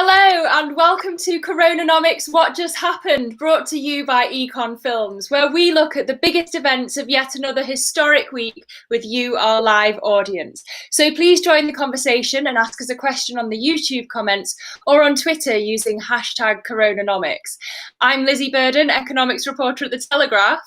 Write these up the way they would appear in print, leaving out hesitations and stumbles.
Hello and welcome to CoronaNomics What Just Happened, brought to you by Econ Films, where we look at the biggest events of yet another historic week with you, our live audience. So please join the conversation and ask us a question on the YouTube comments or on Twitter using hashtag CoronaNomics. I'm Lizzie Burden, economics reporter at The Telegraph.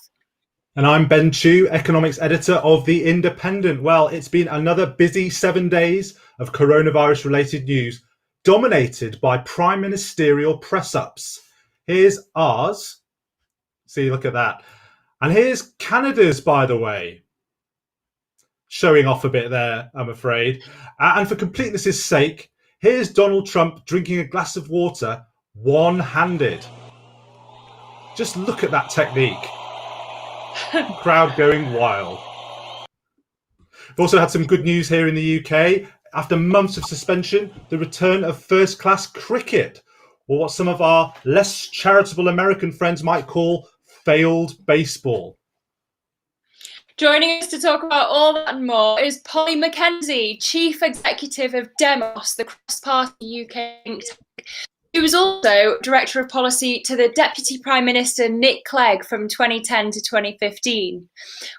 And I'm Ben Chu, economics editor of The Independent. Well, it's been another busy 7 days of coronavirus-related news, dominated by prime ministerial press-ups. Here's ours. See, look at that. And here's Canada's, by the way. Showing off a bit there, I'm afraid. And for completeness' sake, here's Donald Trump drinking a glass of water one-handed. Just look at that technique. Crowd going wild. We've also had some good news here in the UK. After months of suspension, the return of first-class cricket, or what some of our less charitable American friends might call failed baseball. Joining us to talk about all that and more is Polly Mackenzie, Chief Executive of Demos, the cross-party UK think tank. He was also Director of Policy to the Deputy Prime Minister Nick Clegg from 2010 to 2015.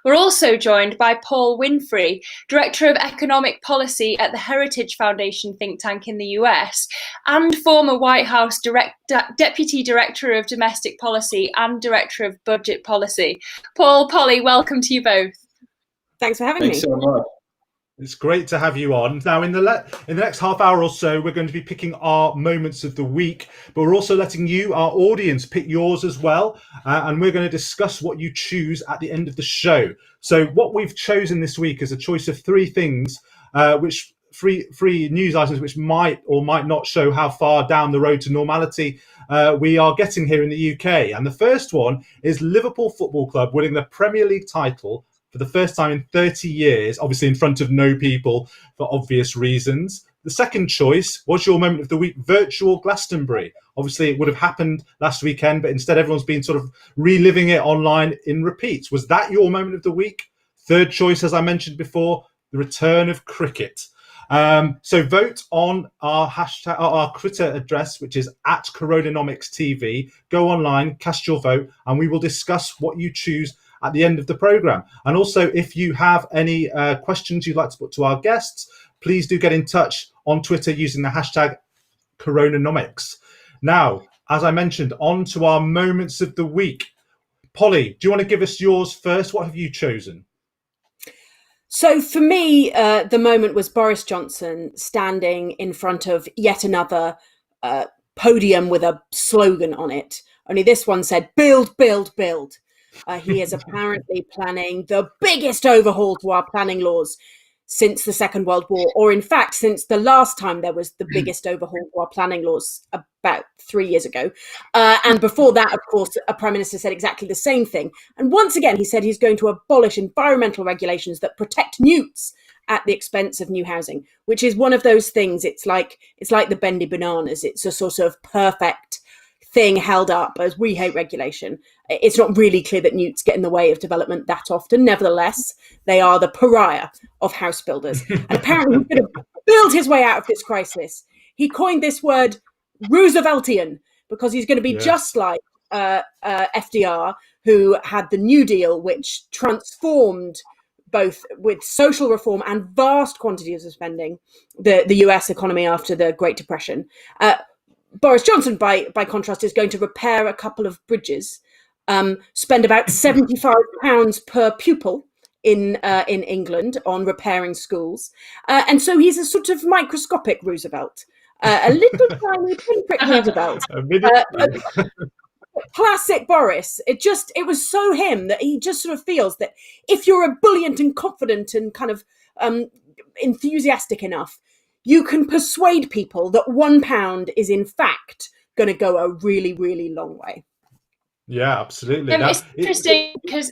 We're also joined by Paul Winfree, Director of Economic Policy at the Heritage Foundation think tank in the US, and former White House Deputy Director of Domestic Policy and Director of Budget Policy. Paul, Polly, welcome to you both. Thanks for having me. Thanks so much. It's great to have you on. Now, in the next half hour or so, we're going to be picking our moments of the week, but we're also letting you, our audience, pick yours as well. And we're going to discuss what you choose at the end of the show. So what we've chosen this week is a choice of three things, three news items which might or might not show how far down the road to normality we are getting here in the UK. And the first one is Liverpool Football Club winning the Premier League title for the first time in 30 years, obviously in front of no people for obvious reasons. The second choice was your moment of the week, virtual Glastonbury. Obviously, it would have happened last weekend, but instead everyone's been sort of reliving it online in repeats. Was that your moment of the week? Third choice, as I mentioned before, the return of cricket. So vote on our hashtag, our Twitter address, which is @CoronaNomicsTV. Go online, cast your vote, and we will discuss what you choose at the end of the programme. And also, if you have any questions you'd like to put to our guests, please do get in touch on Twitter using the hashtag CoronaNomics. Now, as I mentioned, on to our moments of the week. Polly, do you want to give us yours first? What have you chosen? So for me, the moment was Boris Johnson standing in front of yet another podium with a slogan on it. Only this one said, "Build, build, build." He is apparently planning the biggest overhaul to our planning laws since the Second World War, or in fact, since the last time there was the biggest overhaul to our planning laws about 3 years ago. And before that, of course, a Prime Minister said exactly the same thing. And once again, he said he's going to abolish environmental regulations that protect newts at the expense of new housing, which is one of those things. It's like the bendy bananas. It's a sort of perfect thing held up as we hate regulation. It's not really clear that newts get in the way of development that often. Nevertheless, they are the pariah of house builders. And apparently he's going to build his way out of this crisis. He coined this word Rooseveltian because he's going to be just like FDR, who had the New Deal, which transformed both with social reform and vast quantities of spending the US economy after the Great Depression. Boris Johnson, by contrast, is going to repair a couple of bridges, spend about £75 per pupil in England on repairing schools. And so he's a sort of microscopic Roosevelt, a little tiny pinprick Roosevelt. Classic Boris. It was so him that he just sort of feels that if you're ebullient and confident and kind of enthusiastic enough, you can persuade people that £1 is in fact going to go a really, really long way. Yeah, absolutely. It's interesting because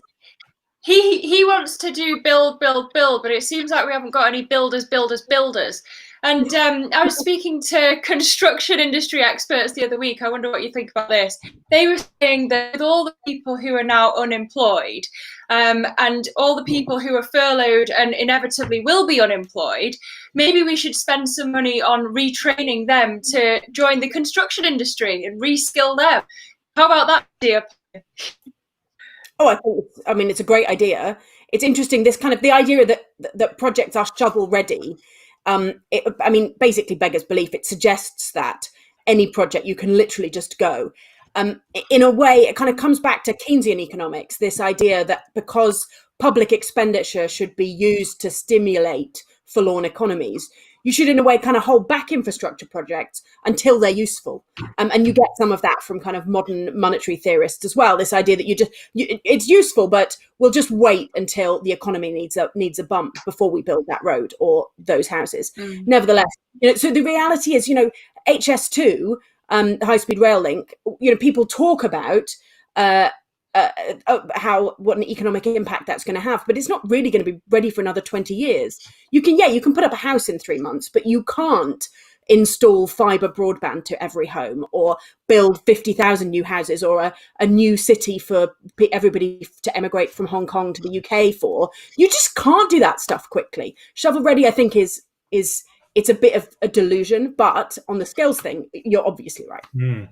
he wants to do build, build, build, but it seems like we haven't got any builders. And I was speaking to construction industry experts the other week. I wonder what you think about this. They were saying that with all the people who are now unemployed and all the people who are furloughed and inevitably will be unemployed, maybe we should spend some money on retraining them to join the construction industry and reskill them. How about that idea? Oh, I mean, it's a great idea. It's interesting, this kind of the idea that projects are shovel ready. I mean, basically beggars belief. It suggests that any project you can literally just go. In a way, it kind of comes back to Keynesian economics, this idea that because public expenditure should be used to stimulate forlorn economies, you should in a way kind of hold back infrastructure projects until they're useful. And you get some of that from kind of modern monetary theorists as well, this idea that it's useful, but we'll just wait until the economy needs a bump before we build that road or those houses. Nevertheless, so the reality is, HS2, high-speed rail link, people talk about what an economic impact that's going to have, but it's not really going to be ready for another 20 years. You can put up a house in 3 months, but you can't install fiber broadband to every home or build 50,000 new houses or a new city for everybody to emigrate from Hong Kong to the UK for. You just can't do that stuff quickly. Shovel ready, I think, is it's a bit of a delusion, but on the skills thing, you're obviously right.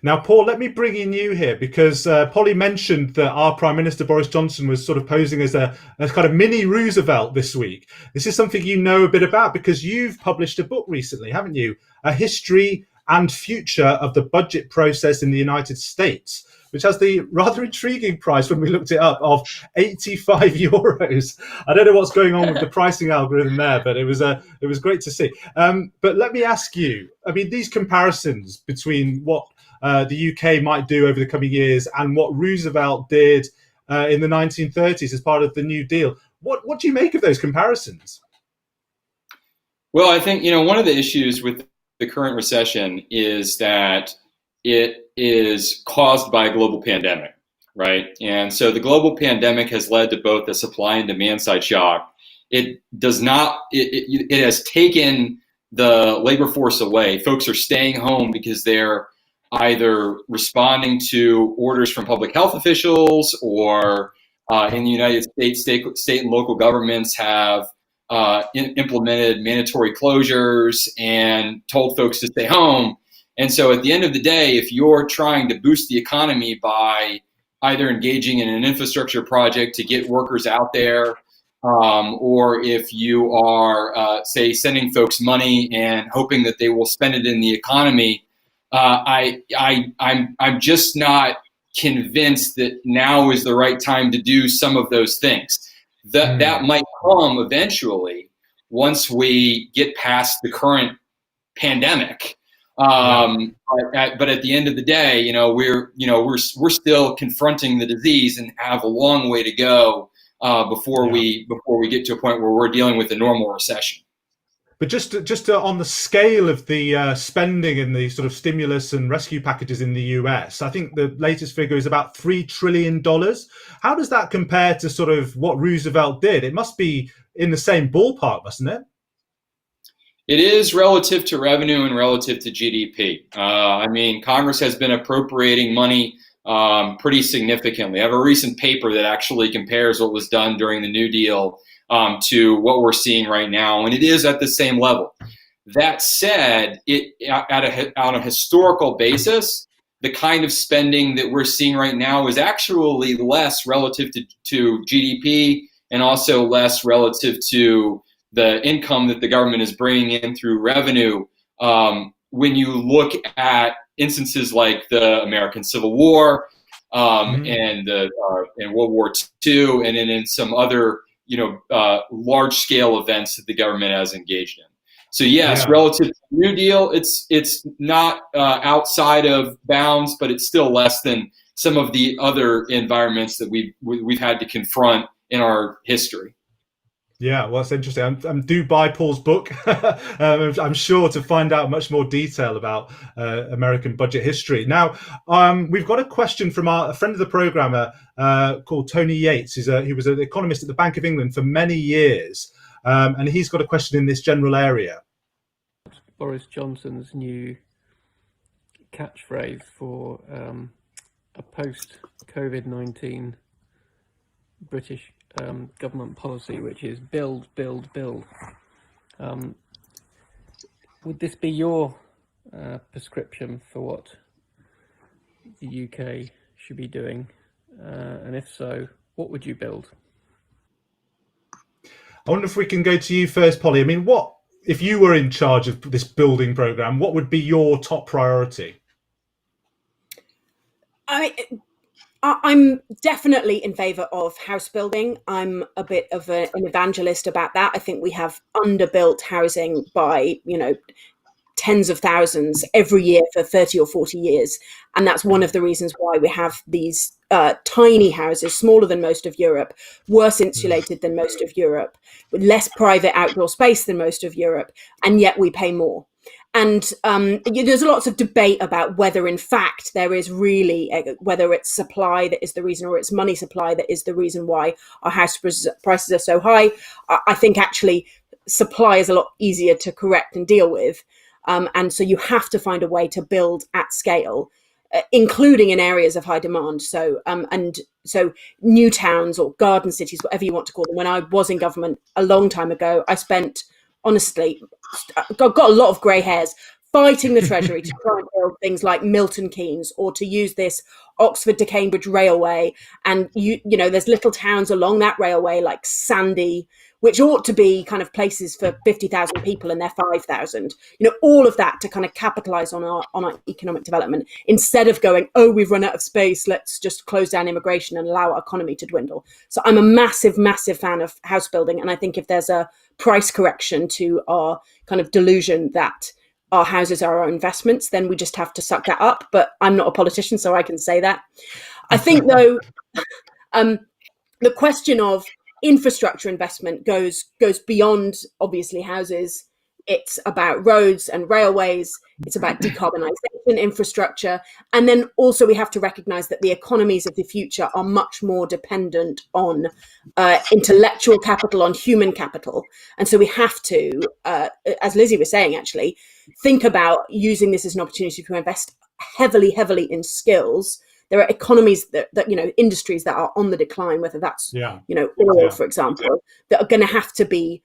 Now, Paul, let me bring in you here because Polly mentioned that our Prime Minister Boris Johnson was sort of posing as a kind of mini Roosevelt this week. This is something you know a bit about because you've published a book recently, haven't you? A History and Future of the Budget Process in the United States, which has the rather intriguing price when we looked it up of 85 euros. I don't know what's going on with the pricing algorithm there, but it was great to see. But let me ask you, I mean, these comparisons between what the UK might do over the coming years and what Roosevelt did in the 1930s as part of the New Deal. What do you make of those comparisons? Well, I think, one of the issues with the current recession is that it is caused by a global pandemic, right? And so the global pandemic has led to both a supply and demand side shock. It has taken the labor force away. Folks are staying home because they're either responding to orders from public health officials or in the United States, state and local governments have implemented mandatory closures and told folks to stay home. And so at the end of the day, if you're trying to boost the economy by either engaging in an infrastructure project to get workers out there, or if you are, say, sending folks money and hoping that they will spend it in the economy, I'm just not convinced that now is the right time to do some of those things. That might come eventually once we get past the current pandemic. But at the end of the day, we're still confronting the disease and have a long way to go before we get to a point where we're dealing with a normal recession. But just on the scale of the spending in the sort of stimulus and rescue packages in the US, I think the latest figure is about $3 trillion. How does that compare to sort of what Roosevelt did? It must be in the same ballpark, mustn't it? It is relative to revenue and relative to GDP. I mean, Congress has been appropriating money pretty significantly. I have a recent paper that actually compares what was done during the New Deal to what we're seeing right now, and it is at the same level. That said, on a historical basis, the kind of spending that we're seeing right now is actually less relative to GDP and also less relative to the income that the government is bringing in through revenue. When you look at instances like the American Civil War and World War II, and then in some other large-scale events that the government has engaged in. So yes, relative to the New Deal, it's not outside of bounds, but it's still less than some of the other environments that we've had to confront in our history. Yeah, well, it's interesting. I'm do buy Paul's book. I'm sure to find out much more detail about American budget history. Now, we've got a question from a friend of the programme called Tony Yates. He was an economist at the Bank of England for many years, and he's got a question in this general area. Boris Johnson's new catchphrase for a post-COVID-19 British government policy, which is build, build, build. Would this be your prescription for what the UK should be doing? And if so, what would you build? I wonder if we can go to you first, Polly. I mean, what if you were in charge of this building program? What would be your top priority? I'm definitely in favour of house building. I'm a bit of an evangelist about that. I think we have underbuilt housing by, tens of thousands every year for 30 or 40 years. And that's one of the reasons why we have these tiny houses, smaller than most of Europe, worse insulated than most of Europe, with less private outdoor space than most of Europe, and yet we pay more. And there's lots of debate about whether, in fact, there is really, whether it's supply that is the reason or it's money supply that is the reason why our house prices are so high. I think actually supply is a lot easier to correct and deal with. And so you have to find a way to build at scale, including in areas of high demand. So new towns or garden cities, whatever you want to call them. When I was in government a long time ago, I spent, honestly, got a lot of grey hairs fighting the Treasury to try and build things like Milton Keynes, or to use this Oxford to Cambridge railway. And there's little towns along that railway like Sandy, which ought to be kind of places for 50,000 people, and they're 5,000. All of that to kind of capitalise on our economic development, instead of going, oh, we've run out of space, let's just close down immigration and allow our economy to dwindle. So I'm a massive, massive fan of house building, and I think if there's a price correction to our kind of delusion that our houses are our investments, then we just have to suck that up. But I'm not a politician, so I can say that. I think, though, the question of infrastructure investment goes beyond, obviously, houses. It's about roads and railways. It's about decarbonisation infrastructure. And then also we have to recognise that the economies of the future are much more dependent on intellectual capital, on human capital. And so we have to, as Lizzie was saying, actually, think about using this as an opportunity to invest heavily, heavily in skills. There are economies that industries that are on the decline, whether that's, oil, for example, that are going to have to be,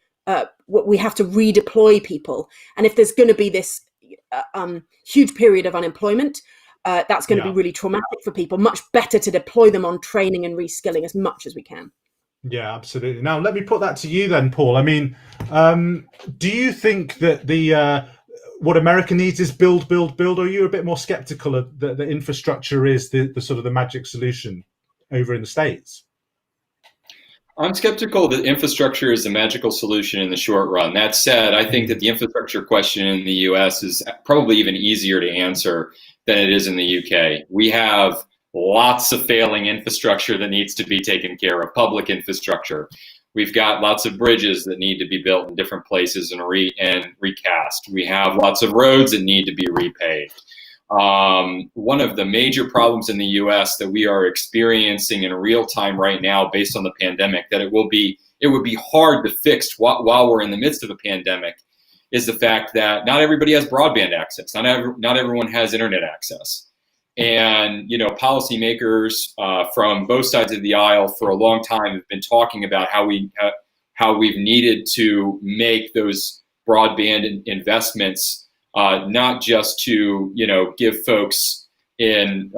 we have to redeploy people. And if there's going to be this huge period of unemployment, that's going to be really traumatic for people. Much better to deploy them on training and reskilling as much as we can. Yeah, absolutely. Now, let me put that to you then, Paul. I mean, do you think that what America needs is build, build, build, or are you a bit more skeptical that the infrastructure is the sort of the magic solution over in the States? I'm skeptical that infrastructure is the magical solution in the short run. That said, I think that the infrastructure question in the US is probably even easier to answer than it is in the UK. We have lots of failing infrastructure that needs to be taken care of, public infrastructure. We've got lots of bridges that need to be built in different places and recast. We have lots of roads that need to be repaved. One of the major problems in the U.S. that we are experiencing in real time right now, based on the pandemic, that it would be hard to fix while we're in the midst of a pandemic, is the fact that not everybody has broadband access. Not everyone has internet access. And, policymakers from both sides of the aisle for a long time have been talking about how we've needed to make those broadband investments, not just to, give folks in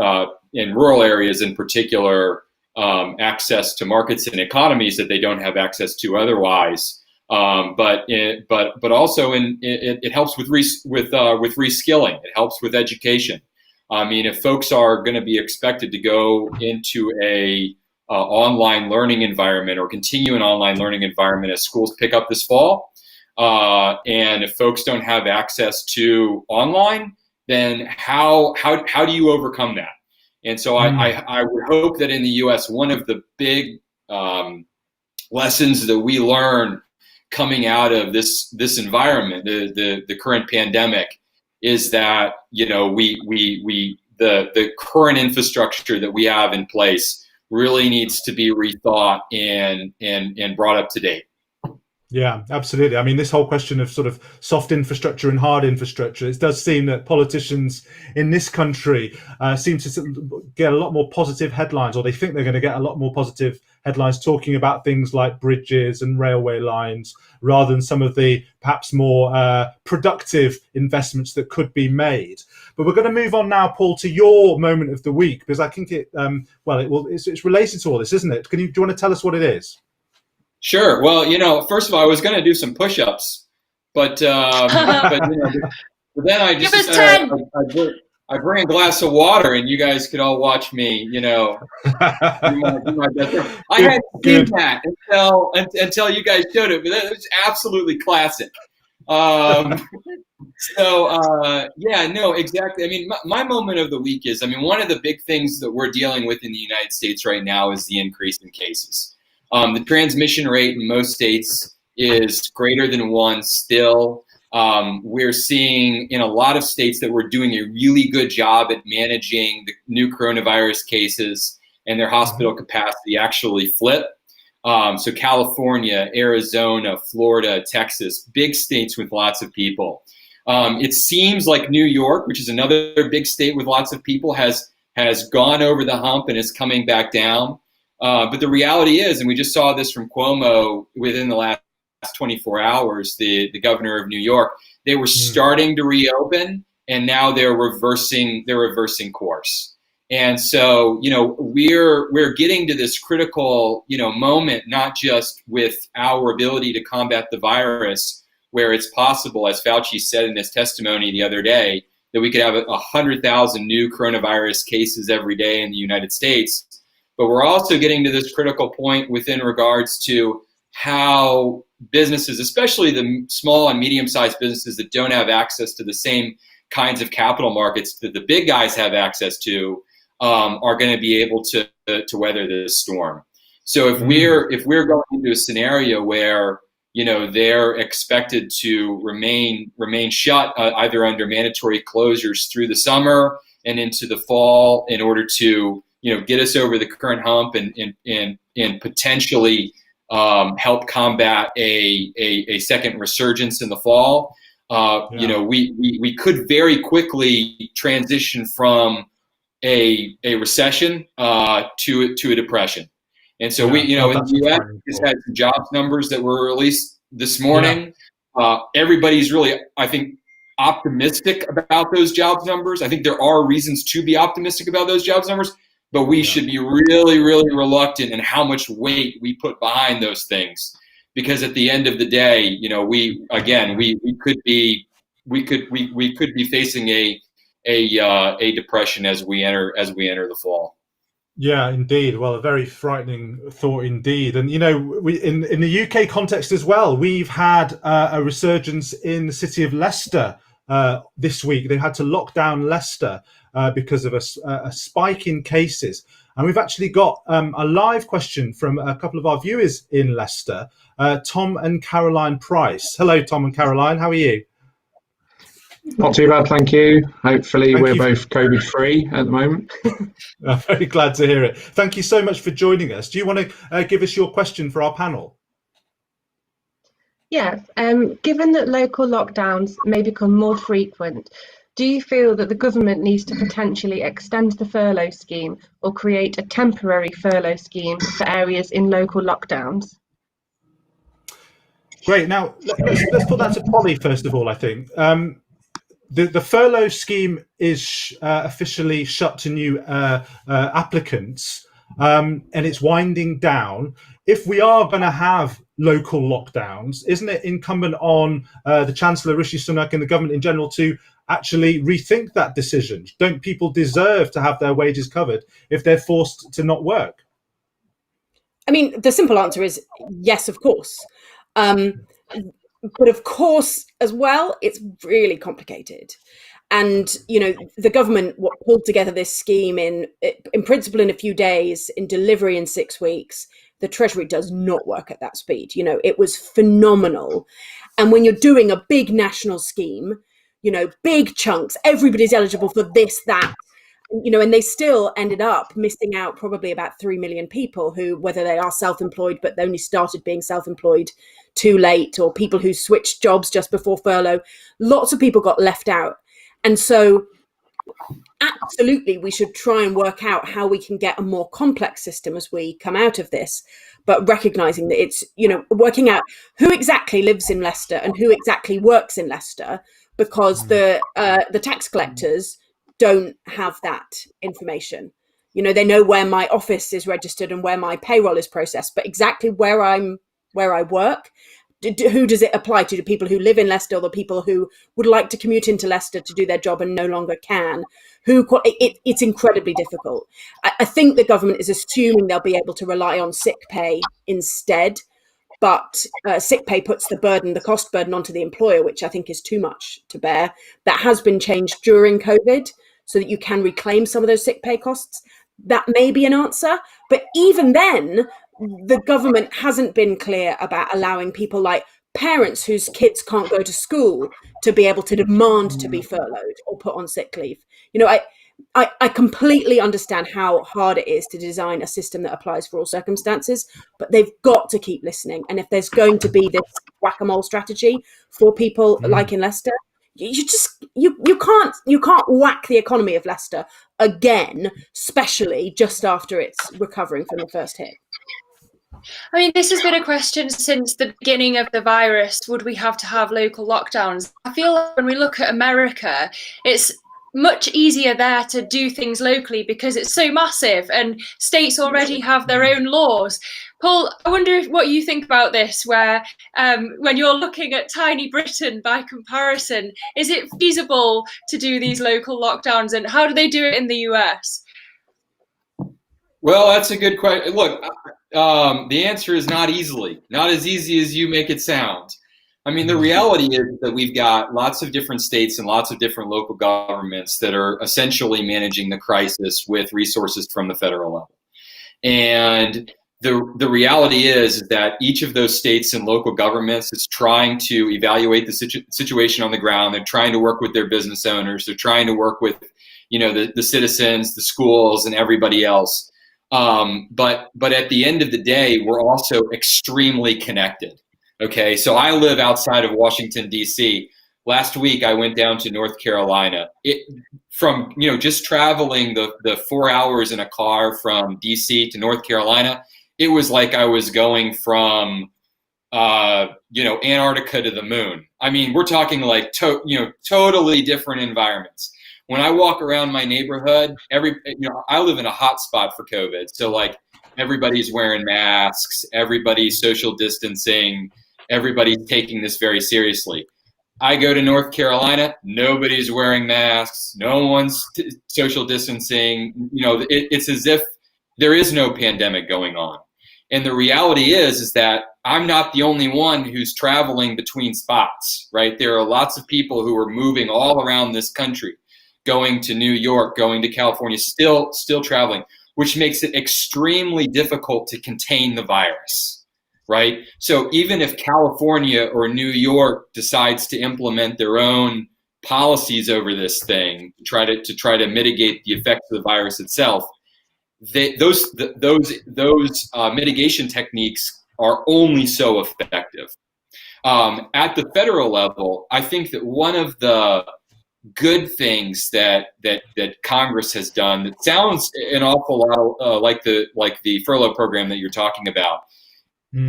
rural areas in particular access to markets and economies that they don't have access to otherwise, but also it helps with reskilling. It helps with education. I mean, if folks are going to be expected to go into a online learning environment or continue an online learning environment as schools pick up this fall, and if folks don't have access to online, then how do you overcome that? And so I would hope that in the U.S., one of the big lessons that we learn coming out of this environment, the current pandemic, is that the current infrastructure that we have in place really needs to be rethought and brought up to date. Yeah, absolutely. I mean, this whole question of sort of soft infrastructure and hard infrastructure, it does seem that politicians in this country seem to get a lot more positive headlines, or they think they're going to get a lot more positive headlines talking about things like bridges and railway lines, rather than some of the perhaps more productive investments that could be made. But we're going to move on now, Paul, to your moment of the week, because I think it's related to all this, isn't it? Do you want to tell us what it is? Sure. Well, first of all, I was going to do some push-ups, but then I just Give us 10. I bring a glass of water, and you guys could all watch me. Do my best. I had seen that until you guys showed it, but that was absolutely classic. No, exactly. I mean, my moment of the week is, one of the big things that we're dealing with in the United States right now is the increase in cases. The transmission rate in most states is greater than 1 still. We're seeing in a lot of states that we're doing a really good job at managing the new coronavirus cases, and their hospital capacity actually flip. So California, Arizona, Florida, Texas, big states with lots of people. It seems like New York, which is another big state with lots of people, has gone over the hump and is coming back down. But the reality is, and we just saw this from Cuomo within the last 24 hours, the governor of New York, they were starting to reopen, and now they're reversing course. And so, we're getting to this critical, moment, not just with our ability to combat the virus, where it's possible, as Fauci said in his testimony the other day, that we could have 100,000 new coronavirus cases every day in the United States. But we're also getting to this critical point within regards to how businesses, especially the small and medium-sized businesses that don't have access to the same kinds of capital markets that the big guys have access to, are going to be able to weather this storm. So if we're going into a scenario where they're expected to remain shut either under mandatory closures through the summer and into the fall in order to get us over the current hump and potentially help combat a second resurgence in the fall. We could very quickly transition from a recession to a depression. And so in the U.S. just had some jobs numbers that were released this morning. Everybody's really, I think, optimistic about those jobs numbers. I think there are reasons to be optimistic about those jobs numbers, but we should be really, really reluctant in how much weight we put behind those things, because at the end of the day, we could be facing a depression as we enter the fall. Yeah, indeed. Well, a very frightening thought indeed. And, we in the UK context as well, we've had a resurgence in the city of Leicester this week. They had to lock down Leicester because of a spike in cases. And we've actually got a live question from a couple of our viewers in Leicester, Tom and Caroline Price. Hello, Tom and Caroline. How are you? Not too bad, thank you. Hopefully we're both COVID-free at the moment. I'm very glad to hear it. Thank you so much for joining us. Do you want to give us your question for our panel? Yes. Given that local lockdowns may become more frequent, do you feel that the government needs to potentially extend the furlough scheme or create a temporary furlough scheme for areas in local lockdowns? Great. Now, let's put that to Polly first of all, I think. The furlough scheme is officially shut to new applicants, and it's winding down. If we are going to have local lockdowns, isn't it incumbent on the Chancellor, Rishi Sunak, and the government in general to actually rethink that decision? Don't people deserve to have their wages covered if they're forced to not work? I mean, the simple answer is yes, of course. But of course, as well, it's really complicated. And, the government pulled together this scheme in principle in a few days, in delivery in 6 weeks. The Treasury does not work at that speed. It was phenomenal. And when you're doing a big national scheme, big chunks, everybody's eligible for this, that, And they still ended up missing out probably about 3 million people who, whether they are self-employed but only started being self-employed too late, or people who switched jobs just before furlough, lots of people got left out. And so absolutely, we should try and work out how we can get a more complex system as we come out of this, but recognizing that it's, working out who exactly lives in Leicester and who exactly works in Leicester, because the tax collectors don't have that information. They know where my office is registered and where my payroll is processed, but exactly where I work, who does it apply to? The people who live in Leicester, or the people who would like to commute into Leicester to do their job and no longer can? It's incredibly difficult. I think the government is assuming they'll be able to rely on sick pay instead, but sick pay puts the cost burden onto the employer, which I think is too much to bear. That has been changed during COVID so that you can reclaim some of those sick pay costs. That may be an answer, but even then, the government hasn't been clear about allowing people like parents whose kids can't go to school to be able to demand to be furloughed or put on sick leave. I completely understand how hard it is to design a system that applies for all circumstances, but they've got to keep listening. And if there's going to be this whack-a-mole strategy for people like in Leicester, you can't whack the economy of Leicester again, especially just after it's recovering from the first hit. I mean, this has been a question since the beginning of the virus. Would we have to have local lockdowns? I feel like when we look at America, it's much easier there to do things locally because it's so massive and states already have their own laws. Paul, I wonder what you think about this, where when you're looking at tiny Britain by comparison, is it feasible to do these local lockdowns, and how do they do it in the US? Well, that's a good question. Look, the answer is not as easy as you make it sound. I mean, the reality is that we've got lots of different states and lots of different local governments that are essentially managing the crisis with resources from the federal level. And the reality is that each of those states and local governments is trying to evaluate the situation on the ground. They're trying to work with their business owners. They're trying to work with, the citizens, the schools, and everybody else. But at the end of the day, we're also extremely connected. Okay, so I live outside of Washington, D.C. Last week, I went down to North Carolina. From just traveling the 4 hours in a car from D.C. to North Carolina, it was like I was going from Antarctica to the moon. I mean, we're talking like totally different environments. When I walk around my neighborhood, I live in a hot spot for COVID. So like everybody's wearing masks, everybody's social distancing, everybody's taking this very seriously. I go to North Carolina, nobody's wearing masks, no one's social distancing. It's as if there is no pandemic going on. And the reality is that I'm not the only one who's traveling between spots, right? There are lots of people who are moving all around this country, going to New York, going to California, still traveling, which makes it extremely difficult to contain the virus, right? So even if California or New York decides to implement their own policies over this thing, try to mitigate the effects of the virus itself, those mitigation techniques are only so effective. At the federal level, I think that one of the good things that Congress has done that sounds an awful lot like the furlough program that you're talking about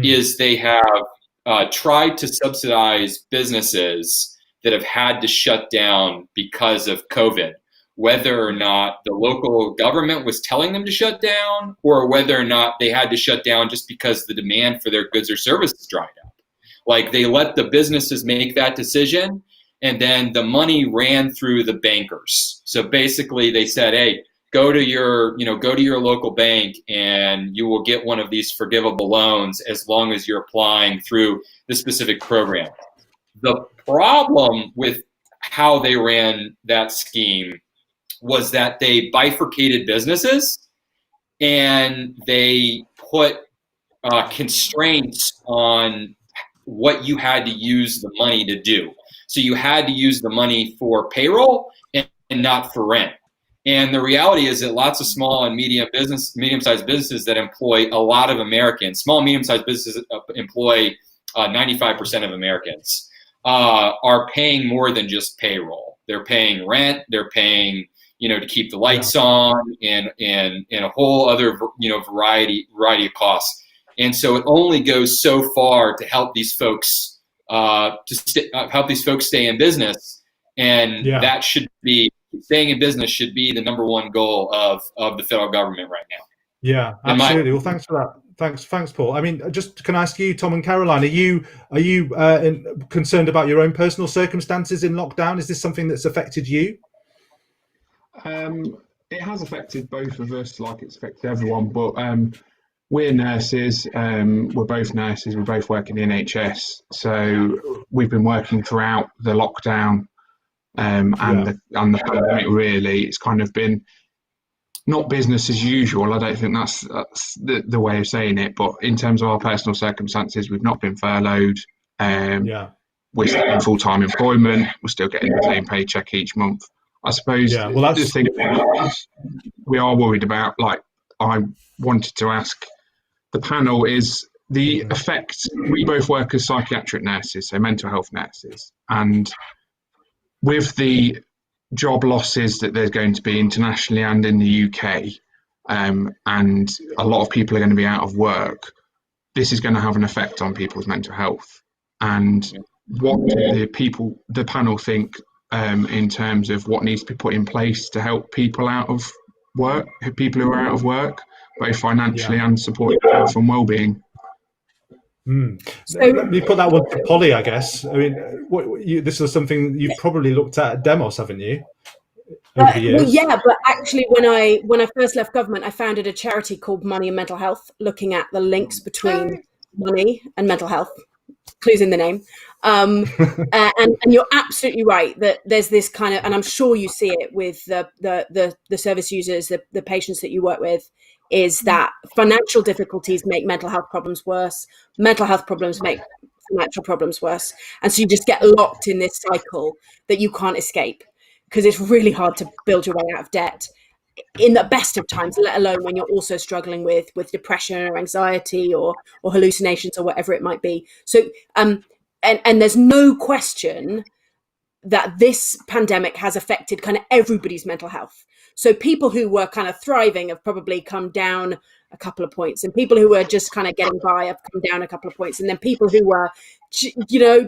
is they have tried to subsidize businesses that have had to shut down because of COVID, whether or not the local government was telling them to shut down or whether or not they had to shut down just because the demand for their goods or services dried up. Like they let the businesses make that decision, and then the money ran through the bankers. So basically they said, hey, go to your local bank and you will get one of these forgivable loans as long as you're applying through the specific program. The problem with how they ran that scheme was that they bifurcated businesses and they put constraints on what you had to use the money to do. So you had to use the money for payroll and not for rent. And the reality is that lots of small and medium-sized businesses that employ a lot of Americans, small and medium-sized businesses employ 95% of Americans, are paying more than just payroll. They're paying rent. They're paying, to keep the lights on, and a whole other, variety of costs. And so it only goes so far to help these folks stay in business, and that should be. Staying in business should be the number one goal of the federal government right now. Yeah, absolutely. Well, thanks for that. Thanks, Paul. I mean, just can I ask you, Tom and Caroline, are you concerned about your own personal circumstances in lockdown? Is this something that's affected you? It has affected both of us, like it's affected everyone. But we're nurses. We're both nurses. We both work in the NHS, so we've been working throughout the lockdown. And the pandemic. Really, it's kind of been not business as usual. I don't think that's the way of saying it, but in terms of our personal circumstances, we've not been furloughed. We're still in full-time employment. We're still getting the same paycheck each month. I suppose the thing we are worried about, like I wanted to ask the panel, is the effect. We both work as psychiatric nurses, so mental health nurses, and with the job losses that there's going to be internationally and in the UK, and a lot of people are going to be out of work, this is going to have an effect on people's mental health. And what do the panel think in terms of what needs to be put in place to help people out of work, people who are out of work, both financially and supporting health and well-being? So let me put that one to Polly, I guess. I mean, this is something you've probably looked at Demos, haven't you? Over the years? Well, yeah, but actually, when I first left government, I founded a charity called Money and Mental Health, looking at the links between money and mental health. Clues in the name. And you're absolutely right that there's this kind of, and I'm sure you see it with the service users, the patients that you work with, is that financial difficulties make mental health problems worse. Mental health problems make financial problems worse. And so you just get locked in this cycle that you can't escape, because it's really hard to build your way out of debt in the best of times, let alone when you're also struggling with depression or anxiety or hallucinations or whatever it might be. So, and there's no question that this pandemic has affected kind of everybody's mental health. So people who were kind of thriving have probably come down a couple of points, and people who were just kind of getting by have come down a couple of points. And then people who were,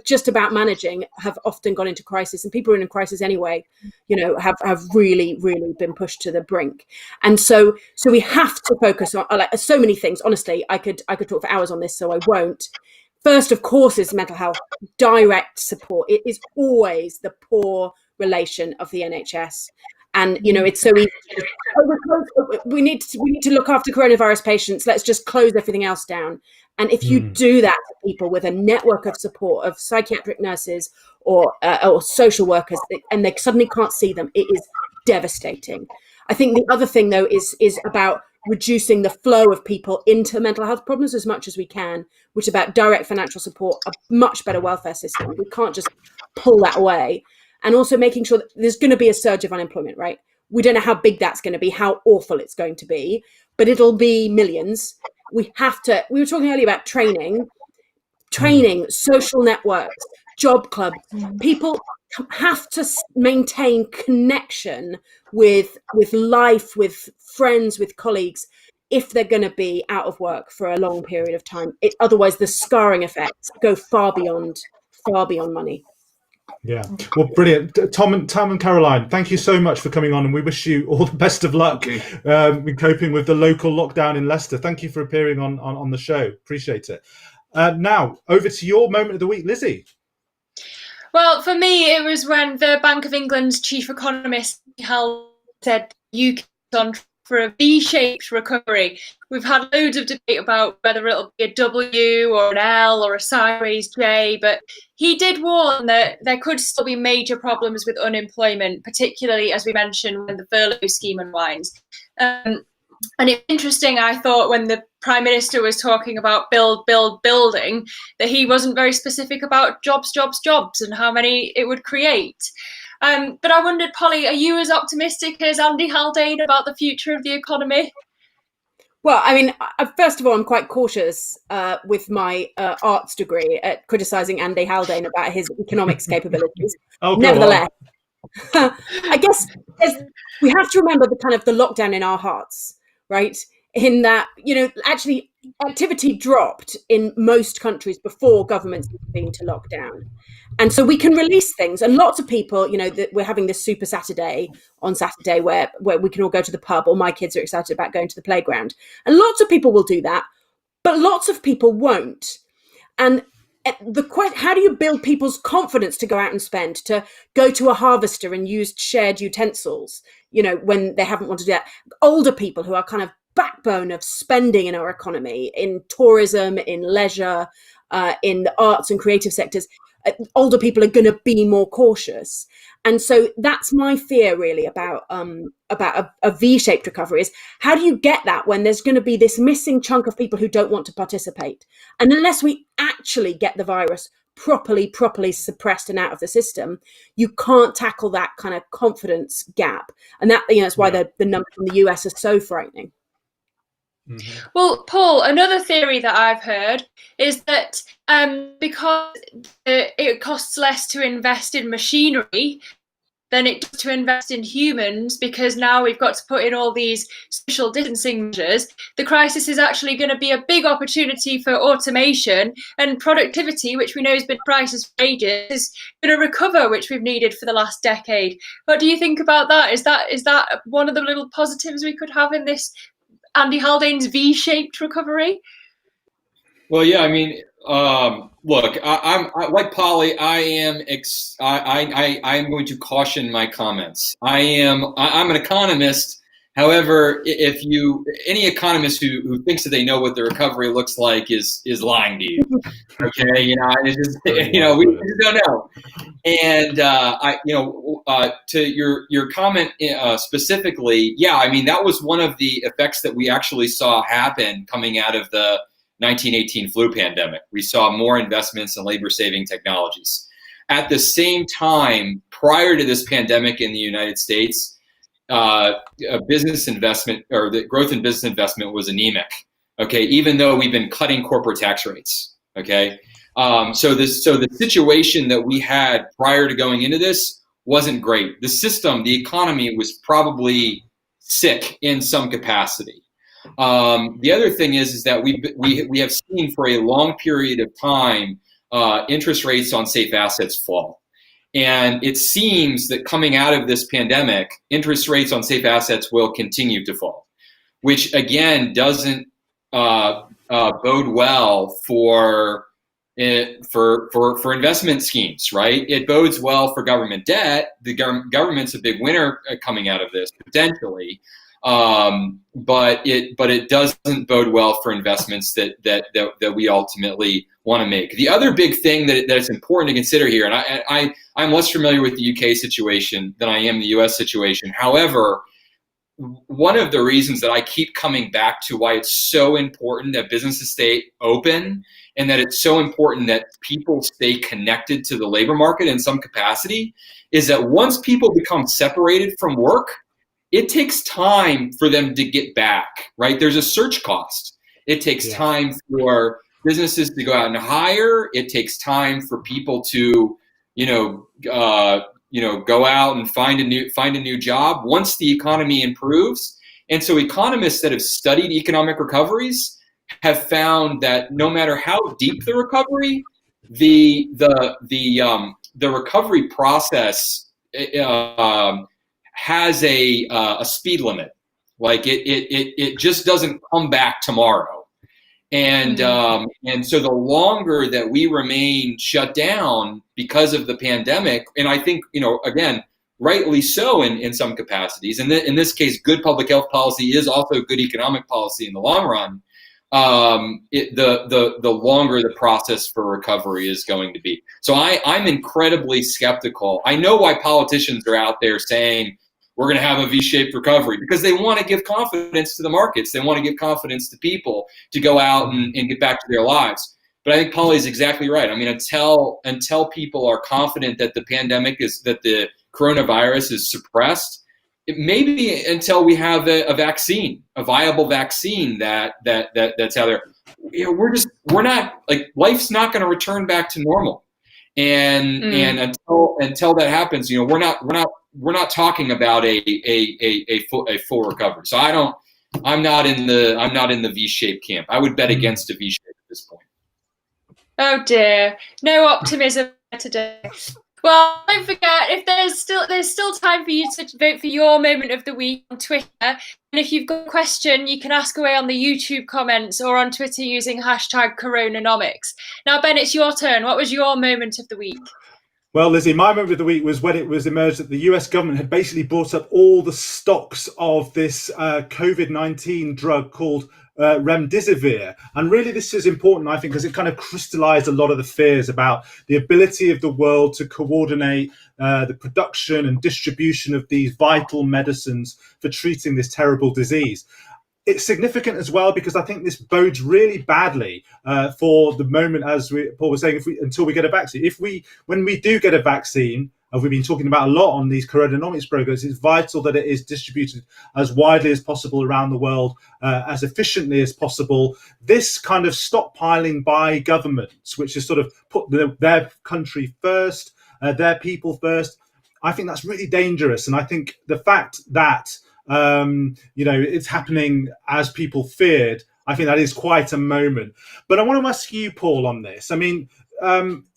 just about managing have often gone into crisis, and people who are in crisis anyway, have really, really been pushed to the brink. And so we have to focus on so many things. Honestly, I could talk for hours on this, so I won't. First, of course, is mental health, direct support. It is always the poor relation of the NHS. And, it's so easy. We need to look after coronavirus patients. Let's just close everything else down. And if you do that to people with a network of support of psychiatric nurses or social workers, and they suddenly can't see them, it is devastating. I think the other thing, though, is about reducing the flow of people into mental health problems as much as we can, which is about direct financial support, a much better welfare system. We can't just pull that away. And also making sure that there's going to be a surge of unemployment, right? We don't know how big that's going to be, how awful it's going to be, but it'll be millions. We were talking earlier about training, social networks, job clubs. People have to maintain connection with life, with friends, with colleagues, if they're going to be out of work for a long period of time. Otherwise, the scarring effects go far beyond money. Yeah, well, brilliant. Tom and Caroline, thank you so much for coming on, and we wish you all the best of luck in coping with the local lockdown in Leicester. Thank you for appearing on the show. Appreciate it. Now, over to your moment of the week, Lizzie. Well, for me, it was when the Bank of England's chief economist Haldane said UK is on for a V-shaped recovery. We've had loads of debate about whether it'll be a W or an L or a sideways J, but he did warn that there could still be major problems with unemployment, particularly, as we mentioned, when the furlough scheme unwinds. And it's interesting, I thought, when the Prime Minister was talking about building, that he wasn't very specific about jobs, and how many it would create. But I wondered, Polly, are you as optimistic as Andy Haldane about the future of the economy? Well, I mean, first of all, I'm quite cautious with my arts degree at criticising Andy Haldane about his economics capabilities. Nevertheless, I guess we have to remember the lockdown in our hearts, right? In that, actually activity dropped in most countries before governments intervened to lock down. And so we can release things. And lots of people, that we're having this super Saturday on Saturday where we can all go to the pub, or my kids are excited about going to the playground. And lots of people will do that, but lots of people won't. And how do you build people's confidence to go out and spend, to go to a harvester and use shared utensils, when they haven't wanted to do that? Older people who are kind of backbone of spending in our economy, in tourism, in leisure, in the arts and creative sectors, older people are going to be more cautious. And so that's my fear really about a V-shaped recovery, is how do you get that when there's going to be this missing chunk of people who don't want to participate? And unless we actually get the virus properly suppressed and out of the system, you can't tackle that kind of confidence gap. And that, that's why the numbers from the US are so frightening. Mm-hmm. Well, Paul, another theory that I've heard is that because it costs less to invest in machinery than it does to invest in humans, because now we've got to put in all these social distancing measures, the crisis is actually going to be a big opportunity for automation and productivity, which we know has been a crisis for ages, is going to recover, which we've needed for the last decade. What do you think about that? Is that one of the little positives we could have in this Andy Haldane's V-shaped recovery? Well, yeah, I mean, look, I'm like Polly. I am going to caution my comments. I'm an economist. However, if any economist who thinks that they know what the recovery looks like is lying to you. Okay, it's just, we just don't know. And to your comment specifically, yeah, I mean, that was one of the effects that we actually saw happen coming out of the 1918 flu pandemic. We saw more investments in labor-saving technologies. At the same time, prior to this pandemic in the United States, business investment, or the growth in business investment, was anemic. Okay, even though we've been cutting corporate tax rates. Okay, so the situation that we had prior to going into this wasn't great. The system, the economy, was probably sick in some capacity. The other thing is that we have seen for a long period of time interest rates on safe assets fall. And it seems that coming out of this pandemic, interest rates on safe assets will continue to fall, which again doesn't bode well for investment schemes, right? It bodes well for government debt. The government's a big winner coming out of this potentially. But it doesn't bode well for investments that we ultimately want to make. The other big thing that's important to consider here, and I'm less familiar with the UK situation than I am the US situation. However, one of the reasons that I keep coming back to why it's so important that businesses stay open, and that it's so important that people stay connected to the labor market in some capacity, is that once people become separated from work, it takes time for them to get back, right? There's a search cost. It takes time for businesses to go out and hire. It takes time for people to, go out and find a new job once the economy improves. And so economists that have studied economic recoveries have found that no matter how deep the recovery, the recovery process has a speed limit. Like it just doesn't come back tomorrow. And so the longer that we remain shut down because of the pandemic, and I think, again, rightly so in some capacities, and in this case, good public health policy is also good economic policy in the long run. The longer the process for recovery is going to be. So I'm incredibly skeptical. I know why politicians are out there saying we're going to have a V-shaped recovery, because they want to give confidence to the markets. They want to give confidence to people to go out and get back to their lives. But I think Polly's exactly right. I mean, until people are confident that the pandemic that the coronavirus is suppressed, it may be until we have a vaccine, a viable vaccine that's out there. We're not, like, life's not going to return back to normal, and until that happens, we're not talking about a full recovery. So I'm not in the V-shaped camp. I would bet against a V-shape at this point. Oh dear, no optimism today. Well, don't forget, if there's still time for you to vote for your moment of the week on Twitter. And if you've got a question, you can ask away on the YouTube comments or on Twitter using hashtag CoronaNomics. Now, Ben, it's your turn. What was your moment of the week? Well, Lizzie, my moment of the week was when it was emerged that the US government had basically bought up all the stocks of this COVID-19 drug called remdesivir. And really this is important, I think, because it kind of crystallized a lot of the fears about the ability of the world to coordinate the production and distribution of these vital medicines for treating this terrible disease. It's significant as well because I think this bodes really badly for the moment, as Paul was saying, until we get a vaccine. When we do get a vaccine, and we've been talking about a lot on these CoronaNomics programs, it's vital that it is distributed as widely as possible around the world, as efficiently as possible. This kind of stockpiling by governments, which has sort of put their country first, their people first, I think that's really dangerous. And I think the fact that it's happening as people feared, I think that is quite a moment. But I want to ask you, Paul, on this. I mean,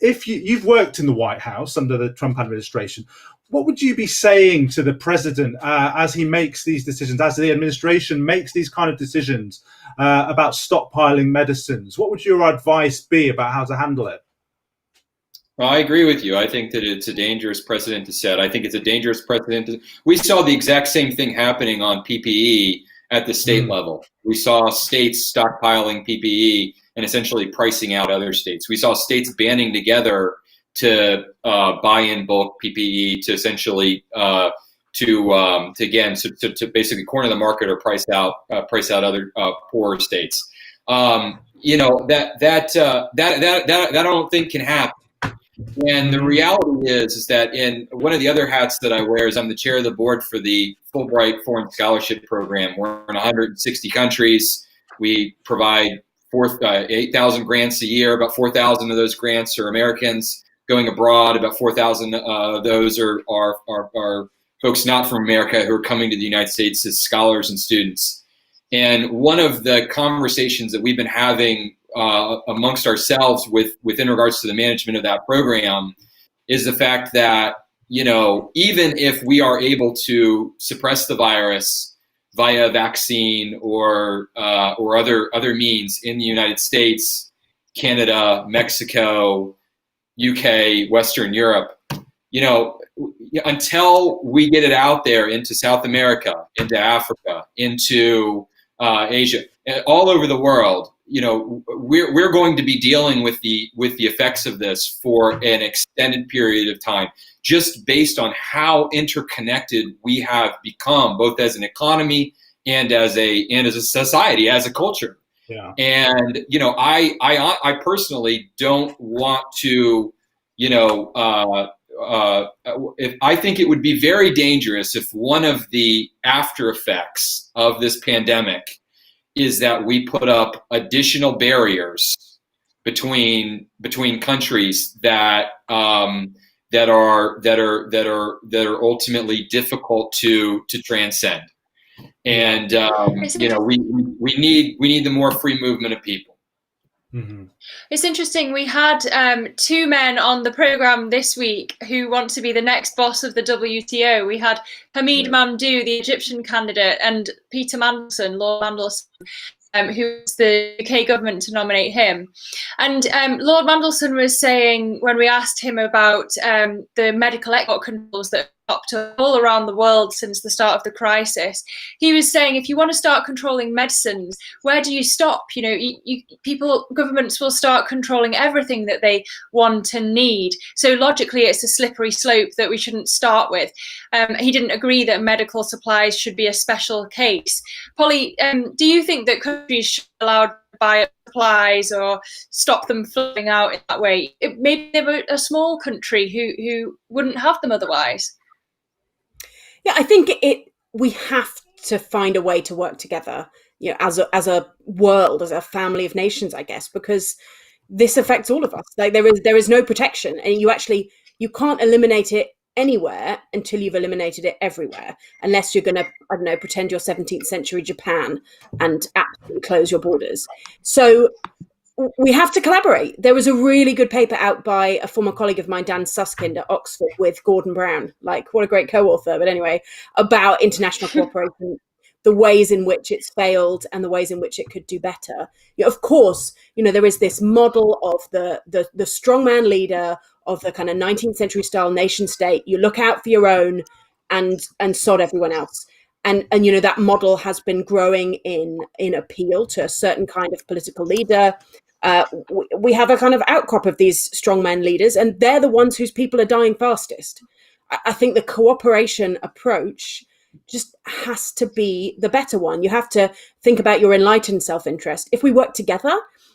if you've worked in the White House under the Trump administration, what would you be saying to the president as he makes these decisions, as the administration makes these kind of decisions about stockpiling medicines? What would your advice be about how to handle it? Well, I agree with you. I think that it's a dangerous precedent to set. I think it's a dangerous precedent. We saw the exact same thing happening on PPE at the state level. We saw states stockpiling PPE and essentially pricing out other states. We saw states banding together to buy in bulk PPE to essentially to basically corner the market or price out other poorer states. That I don't think can happen. And the reality is that in one of the other hats that I wear is I'm the chair of the board for the Fulbright Foreign Scholarship Program. We're in 160 countries. We provide 8,000 grants a year. About 4,000 of those grants are Americans going abroad. About 4,000 of those are folks not from America who are coming to the United States as scholars and students. And one of the conversations that we've been having amongst ourselves within regards to the management of that program is the fact that, even if we are able to suppress the virus via vaccine or other means in the United States, Canada, Mexico, UK, Western Europe, until we get it out there into South America, into Africa, into Asia, all over the world, we're going to be dealing with the effects of this for an extended period of time, just based on how interconnected we have become, both as an economy and as a society, as a culture. Yeah. And I personally don't want to, I think it would be very dangerous if one of the after effects of this pandemic is that we put up additional barriers between countries that are ultimately difficult to transcend. And we need the more free movement of people. Mm-hmm. It's interesting. We had two men on the program this week who want to be the next boss of the WTO. We had Hamid Mamdouh, the Egyptian candidate, and Peter Mandelson, Lord Mandelson, who was the UK government to nominate him. And Lord Mandelson was saying, when we asked him about the medical export controls that popped up all around the world since the start of the crisis, he was saying, if you want to start controlling medicines, where do you stop? Governments will start controlling everything that they want and need. So logically, it's a slippery slope that we shouldn't start with. He didn't agree that medical supplies should be a special case. Polly, do you think that countries should be allowed to buy supplies or stop them flowing out in that way? Maybe they were a small country who wouldn't have them otherwise. Yeah, I think we have to find a way to work together, as a world, as a family of nations, I guess, because this affects all of us. Like there is no protection, and you can't eliminate it anywhere until you've eliminated it everywhere, unless you're going to, I don't know, pretend you're 17th century Japan and absolutely close your borders. So we have to collaborate. There was a really good paper out by a former colleague of mine, Dan Suskind at Oxford, with Gordon Brown. Like, what a great co-author. But anyway, about international cooperation, the ways in which it's failed and the ways in which it could do better. Of course, there is this model of the strongman leader of the kind of 19th century style nation state. You look out for your own and sod everyone else. And that model has been growing in appeal to a certain kind of political leader. We have a kind of outcrop of these strongman leaders, and they're the ones whose people are dying fastest. I think the cooperation approach just has to be the better one. You have to think about your enlightened self-interest. If we work together,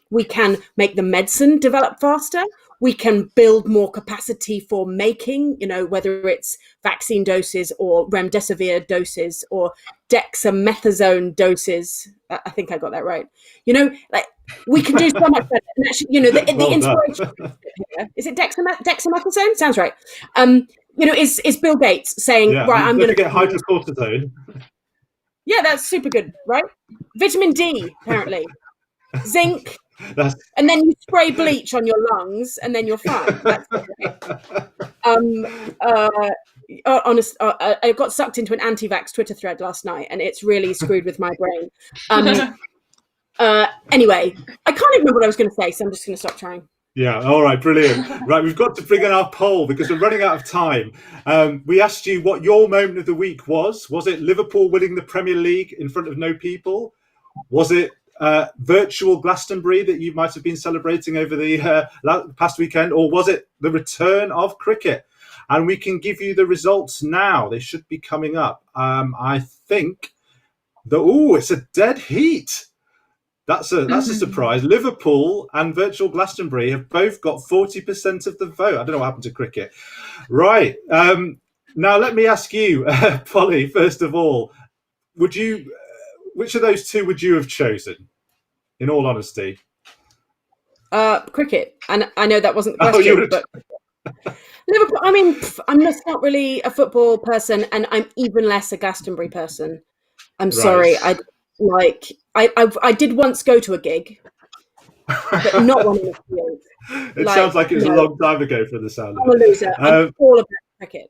we can make the medicine develop faster. We can build more capacity for making, whether it's vaccine doses or remdesivir doses or dexamethasone doses. I think I got that right. We can do so much better. And actually, the inspiration here, is it dexamethasone? Sounds right. Is Bill Gates saying, right, I'm going to get hydrocortisone. Yeah, that's super good, right? Vitamin D, apparently. Zinc. And then you spray bleach on your lungs, and then you're fine. That's honest, I got sucked into an anti-vax Twitter thread last night, and it's really screwed with my brain. Anyway, I can't even remember what I was going to say, so I'm just going to stop trying. Yeah, all right, brilliant. Right, we've got to bring in our poll because we're running out of time. We asked you what your moment of the week was. Was it Liverpool winning the Premier League in front of no people? Was it virtual Glastonbury that you might have been celebrating over the past weekend? Or was it the return of cricket? And we can give you the results now. They should be coming up. I think it's a dead heat. That's a surprise. Liverpool and virtual Glastonbury have both got 40% of the vote. I don't know what happened to cricket. Right. Now let me ask you, Polly, first of all, which of those two would you have chosen, in all honesty? Cricket. And I know that wasn't the question, but Liverpool, I mean, I'm just not really a football person, and I'm even less a Glastonbury person. I'm sorry. I did once go to a gig, but not one in the field. It sounds like it was a long time ago for the sound. I'm a loser. I'm all about cricket.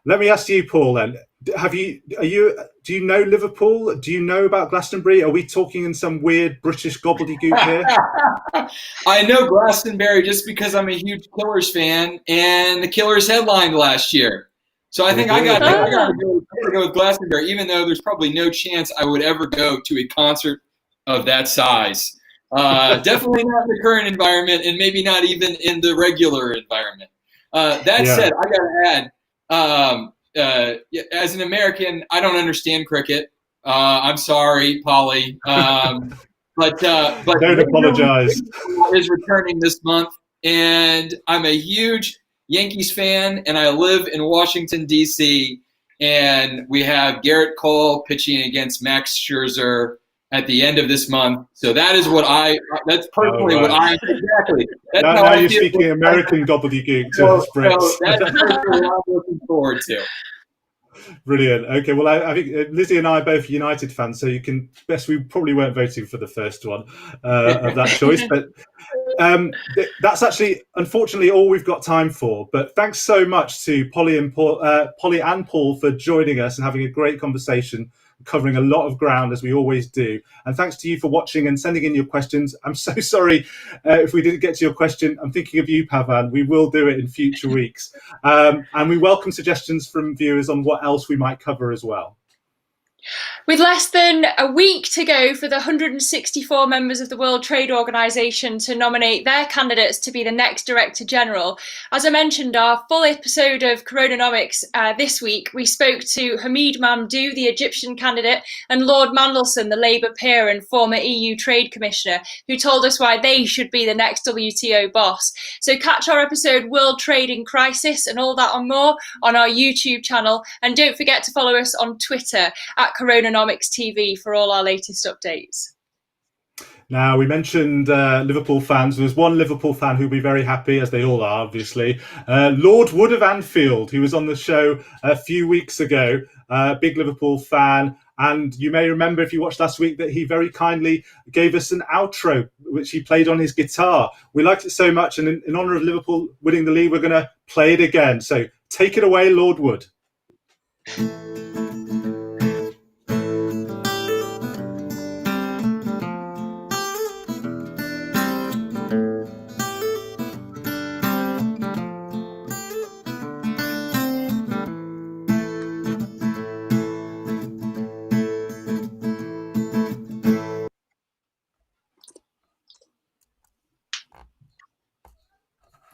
Let me ask you, Paul, then. Do you know Liverpool? Do you know about Glastonbury? Are we talking in some weird British gobbledygook here? I know Glastonbury just because I'm a huge Killers fan, and the Killers headlined last year. So I think I got to go with Glastonbury, even though there's probably no chance I would ever go to a concert of that size. Definitely not in the current environment, and maybe not even in the regular environment. That said, I got to add, as an American, I don't understand cricket. I'm sorry, Polly. But don't apologize. Is returning this month, and I'm a huge Yankees fan, and I live in Washington, D.C., and we have Garrett Cole pitching against Max Scherzer at the end of this month. So that is that's personally what I, exactly. That's now you're speaking American gobbledygook to us Brits. So that's personally what I'm looking forward to. Brilliant. Okay, well, I think Lizzie and I are both United fans, so we probably weren't voting for the first one of that choice, but that's actually, unfortunately, all we've got time for. But thanks so much to Polly and Paul for joining us and having a great conversation, covering a lot of ground as we always do. And thanks to you for watching and sending in your questions. I'm so sorry if we didn't get to your question. I'm thinking of you, Pavan. We will do it in future weeks. And we welcome suggestions from viewers on what else we might cover as well. With less than a week to go for the 164 members of the World Trade Organization to nominate their candidates to be the next Director General, as I mentioned, our full episode of CoronaNomics this week, we spoke to Hamid Mamdouh, the Egyptian candidate, and Lord Mandelson, the Labour peer and former EU Trade Commissioner, who told us why they should be the next WTO boss. So catch our episode World Trade in Crisis and all that and more on our YouTube channel, and don't forget to follow us on Twitter at CoronaNomics TV for all our latest updates. Now, we mentioned Liverpool fans. There's one Liverpool fan who'll be very happy, as they all are, obviously. Lord Wood of Anfield, who was on the show a few weeks ago, big Liverpool fan. And you may remember, if you watched last week, that he very kindly gave us an outro, which he played on his guitar. We liked it so much, and in honour of Liverpool winning the league, we're going to play it again. So take it away, Lord Wood.